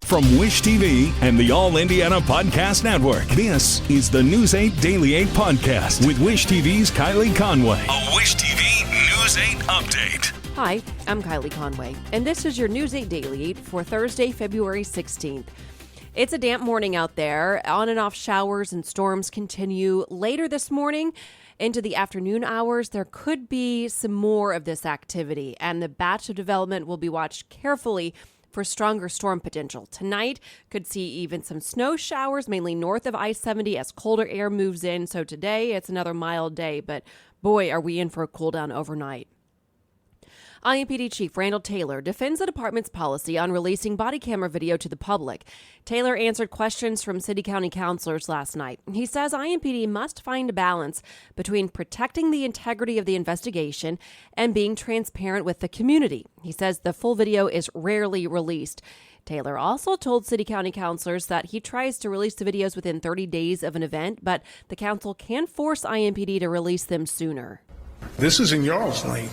From Wish TV and the All Indiana Podcast Network, this is the News 8 Daily 8 Podcast with Wish TV's Kylie Conway. A Wish TV News 8 update. Hi, I'm Kylie Conway, and this is your News 8 Daily 8 for Thursday, February 16th. It's a damp morning out there. On and off showers and storms continue later this morning. Into the afternoon hours, there could be some more of this activity, and the batch of development will be watched carefully for stronger storm potential. Tonight could see even some snow showers, mainly north of I-70 as colder air moves in. So today it's another mild day, but boy, are we in for a cool down overnight. IMPD Chief Randall Taylor defends the department's policy on releasing body camera video to the public. Taylor answered questions from city-county councilors last night. He says IMPD must find a balance between protecting the integrity of the investigation and being transparent with the community. He says the full video is rarely released. Taylor also told city-county councilors that he tries to release the videos within 30 days of an event, but the council can force IMPD to release them sooner. This is in y'all's lane,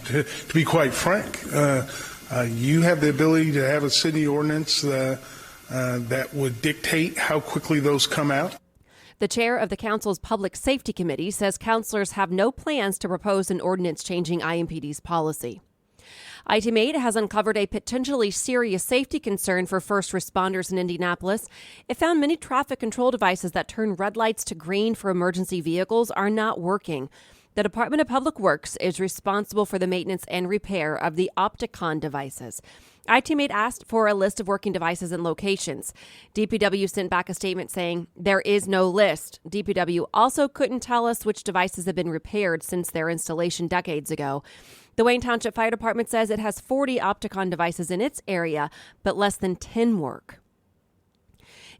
to be quite frank. You have the ability to have a city ordinance that would dictate how quickly those come out. The chair of the council's Public Safety Committee says councilors have no plans to propose an ordinance changing IMPD's policy. Itemate has uncovered a potentially serious safety concern for first responders in Indianapolis. It found many traffic control devices that turn red lights to green for emergency vehicles are not working. The Department of Public Works is responsible for the maintenance and repair of the Opticon devices. Itemate asked for a list of working devices and locations. DPW sent back a statement saying there is no list. DPW also couldn't tell us which devices have been repaired since their installation decades ago. The Wayne Township Fire Department says it has 40 Opticon devices in its area, but less than 10 work.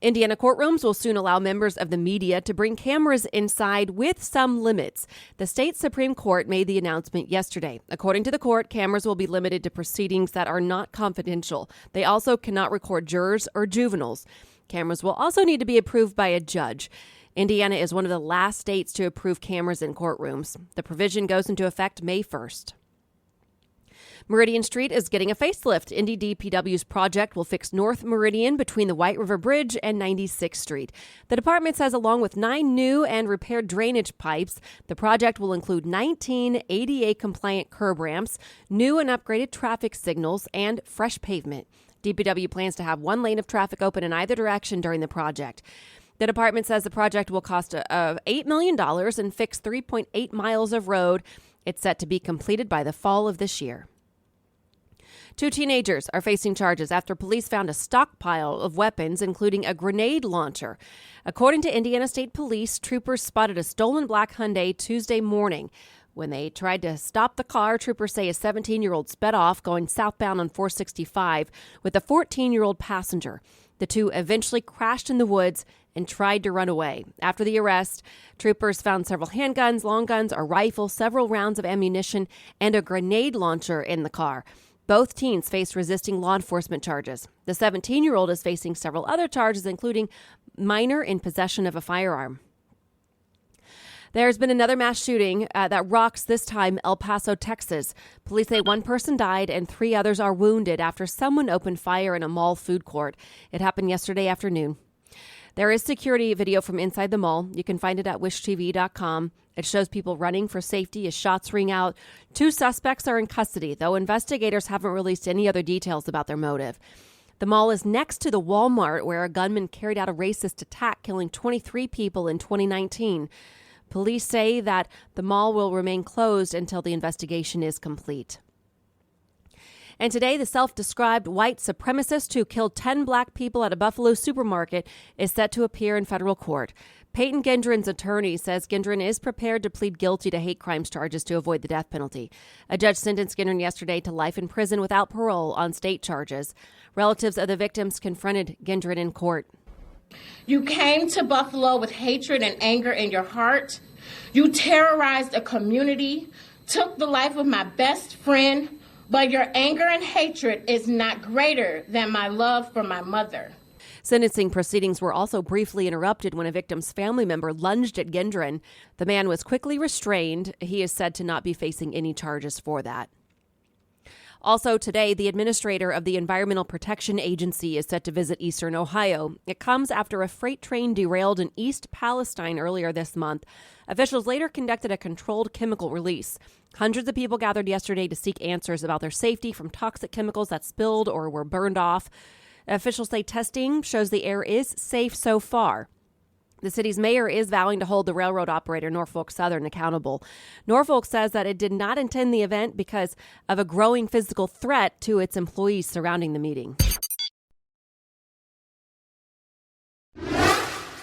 Indiana courtrooms will soon allow members of the media to bring cameras inside with some limits. The state Supreme Court made the announcement yesterday. According to the court, cameras will be limited to proceedings that are not confidential. They also cannot record jurors or juveniles. Cameras will also need to be approved by a judge. Indiana is one of the last states to approve cameras in courtrooms. The provision goes into effect May 1st. Meridian Street is getting a facelift. Indy DPW's project will fix North Meridian between the White River Bridge and 96th Street. The department says along with 9 new and repaired drainage pipes, the project will include 19 ADA-compliant curb ramps, new and upgraded traffic signals, and fresh pavement. DPW plans to have 1 lane of traffic open in either direction during the project. The department says the project will cost $8 million and fix 3.8 miles of road. It's set to be completed by the fall of this year. 2 teenagers are facing charges after police found a stockpile of weapons, including a grenade launcher. According to Indiana State Police, troopers spotted a stolen black Hyundai Tuesday morning. When they tried to stop the car, troopers say a 17-year-old sped off going southbound on 465 with a 14-year-old passenger. The two eventually crashed in the woods and tried to run away. After the arrest, troopers found several handguns, long guns, a rifle, several rounds of ammunition, and a grenade launcher in the car. Both teens faced resisting law enforcement charges. The 17-year-old is facing several other charges, including minor in possession of a firearm. There's been another mass shooting that rocks, this time El Paso, Texas. Police say 1 person died and 3 others are wounded after someone opened fire in a mall food court. It happened yesterday afternoon. There is security video from inside the mall. You can find it at wishtv.com. It shows people running for safety as shots ring out. 2 suspects are in custody, though investigators haven't released any other details about their motive. The mall is next to the Walmart, where a gunman carried out a racist attack, killing 23 people in 2019. Police say that the mall will remain closed until the investigation is complete. And today, the self-described white supremacist who killed 10 black people at a Buffalo supermarket is set to appear in federal court. Peyton Gendron's attorney says Gendron is prepared to plead guilty to hate crimes charges to avoid the death penalty. A judge sentenced Gendron yesterday to life in prison without parole on state charges. Relatives of the victims confronted Gendron in court. You came to Buffalo with hatred and anger in your heart. You terrorized a community, took the life of my best friend, but your anger and hatred is not greater than my love for my mother. Sentencing proceedings were also briefly interrupted when a victim's family member lunged at Gendron. The man was quickly restrained. He is said to not be facing any charges for that. Also today, the administrator of the Environmental Protection Agency is set to visit eastern Ohio. It comes after a freight train derailed in East Palestine earlier this month. Officials later conducted a controlled chemical release. Hundreds of people gathered yesterday to seek answers about their safety from toxic chemicals that spilled or were burned off. Officials say testing shows the air is safe so far. The city's mayor is vowing to hold the railroad operator Norfolk Southern accountable. Norfolk says that it did not attend the event because of a growing physical threat to its employees surrounding the meeting.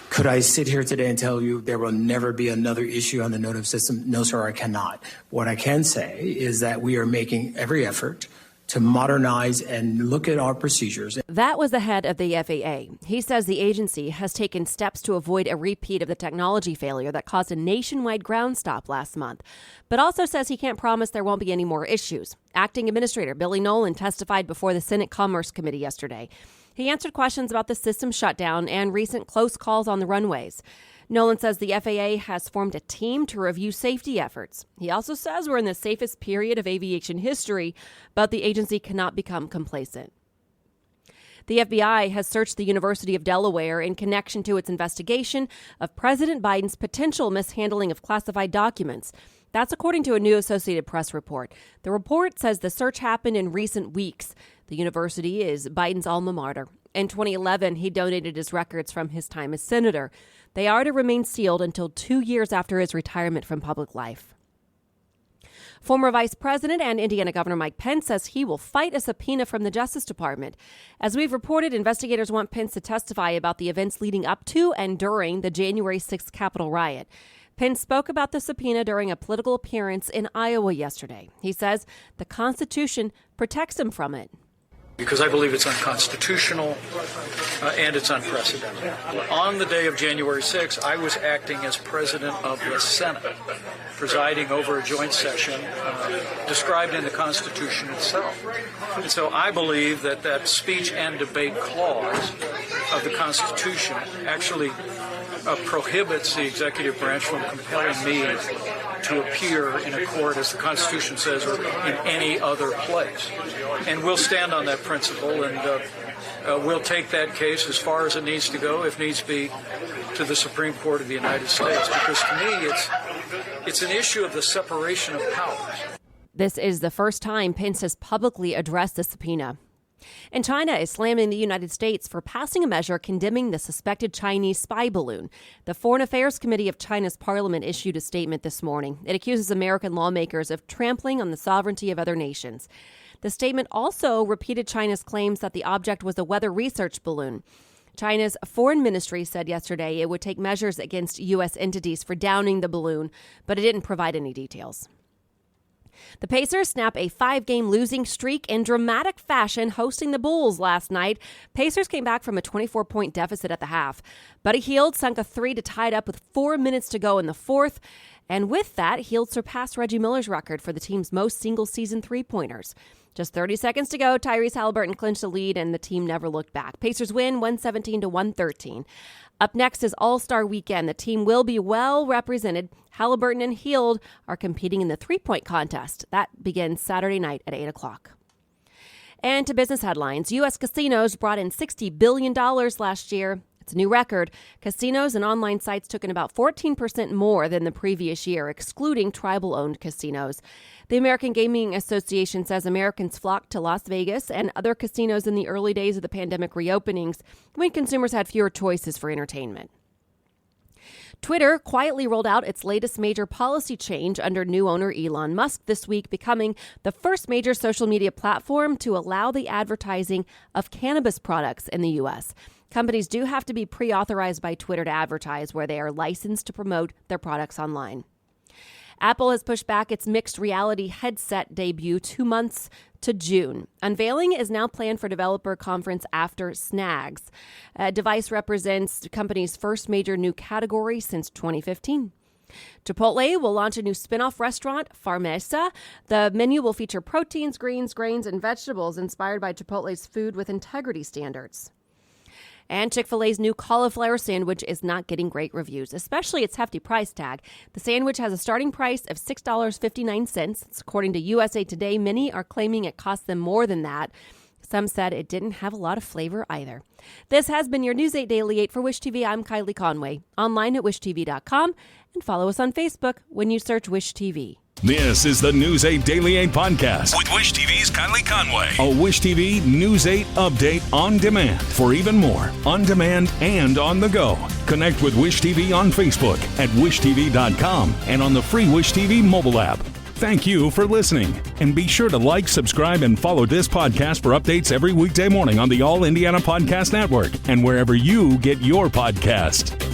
Could I sit here today and tell you there will never be another issue on the NOTAM system? No, sir, I cannot. What I can say is that we are making every effort to modernize and look at our procedures. That was the head of the FAA. He says the agency has taken steps to avoid a repeat of the technology failure that caused a nationwide ground stop last month, but also says he can't promise there won't be any more issues. Acting Administrator Billy Nolan testified before the Senate Commerce Committee yesterday. He answered questions about the system shutdown and recent close calls on the runways. Nolan says the FAA has formed a team to review safety efforts. He also says we're in the safest period of aviation history, but the agency cannot become complacent. The FBI has searched the University of Delaware in connection to its investigation of President Biden's potential mishandling of classified documents. That's according to a new Associated Press report. The report says the search happened in recent weeks. The university is Biden's alma mater. In 2011, he donated his records from his time as senator. They are to remain sealed until 2 years after his retirement from public life. Former Vice President and Indiana Governor Mike Pence says he will fight a subpoena from the Justice Department. As we've reported, investigators want Pence to testify about the events leading up to and during the January 6th Capitol riot. Pence spoke about the subpoena during a political appearance in Iowa yesterday. He says the Constitution protects him from it. Because I believe it's unconstitutional and it's unprecedented. On the day of January 6th, I was acting as president of the Senate, presiding over a joint session described in the Constitution itself. And so I believe that that speech and debate clause of the Constitution actually prohibits the executive branch from compelling me to appear in a court, as the Constitution says, or in any other place. And we'll stand on that principle, and we'll take that case as far as it needs to go, if needs be, to the Supreme Court of the United States. Because to me, it's an issue of the separation of powers. This is the first time Pence has publicly addressed the subpoena. And China is slamming the United States for passing a measure condemning the suspected Chinese spy balloon. The Foreign Affairs Committee of China's parliament issued a statement this morning. It accuses American lawmakers of trampling on the sovereignty of other nations. The statement also repeated China's claims that the object was a weather research balloon. China's foreign ministry said yesterday it would take measures against U.S. entities for downing the balloon, but it didn't provide any details. The Pacers snap a 5-game losing streak in dramatic fashion, hosting the Bulls last night. Pacers came back from a 24-point deficit at the half. Buddy Hield sunk a three to tie it up with 4 minutes to go in the fourth. And with that, Hield surpassed Reggie Miller's record for the team's most single-season three-pointers. Just 30 seconds to go, Tyrese Haliburton clinched the lead, and the team never looked back. Pacers win 117-113. Up next is All-Star Weekend. The team will be well represented. Haliburton and Hield are competing in the three-point contest. That begins Saturday night at 8 o'clock. And to business headlines, U.S. casinos brought in $60 billion last year. It's a new record. Casinos and online sites took in about 14% more than the previous year, excluding tribal-owned casinos. The American Gaming Association says Americans flocked to Las Vegas and other casinos in the early days of the pandemic reopenings when consumers had fewer choices for entertainment. Twitter quietly rolled out its latest major policy change under new owner Elon Musk this week, becoming the first major social media platform to allow the advertising of cannabis products in the U.S. Companies do have to be pre-authorized by Twitter to advertise where they are licensed to promote their products online. Apple has pushed back its mixed reality headset debut 2 months to June. Unveiling is now planned for developer conference after Snags. A device represents the company's first major new category since 2015. Chipotle will launch a new spin-off restaurant, Farmesa. The menu will feature proteins, greens, grains, and vegetables inspired by Chipotle's food with integrity standards. And Chick-fil-A's new cauliflower sandwich is not getting great reviews, especially its hefty price tag. The sandwich has a starting price of $6.59. According to USA Today, many are claiming it cost them more than that. Some said it didn't have a lot of flavor either. This has been your News 8 Daily 8 for Wish TV. I'm Kylie Conway. Online at wishtv.com and follow us on Facebook when you search Wish TV. This is the News 8 Daily 8 podcast with Wish TV's Kylie Conway. A Wish TV News 8 update on demand. For even more, on demand and on the go. Connect with Wish TV on Facebook at wishtv.com and on the free Wish TV mobile app. Thank you for listening. And be sure to like, subscribe, and follow this podcast for updates every weekday morning on the All Indiana Podcast Network and wherever you get your podcast.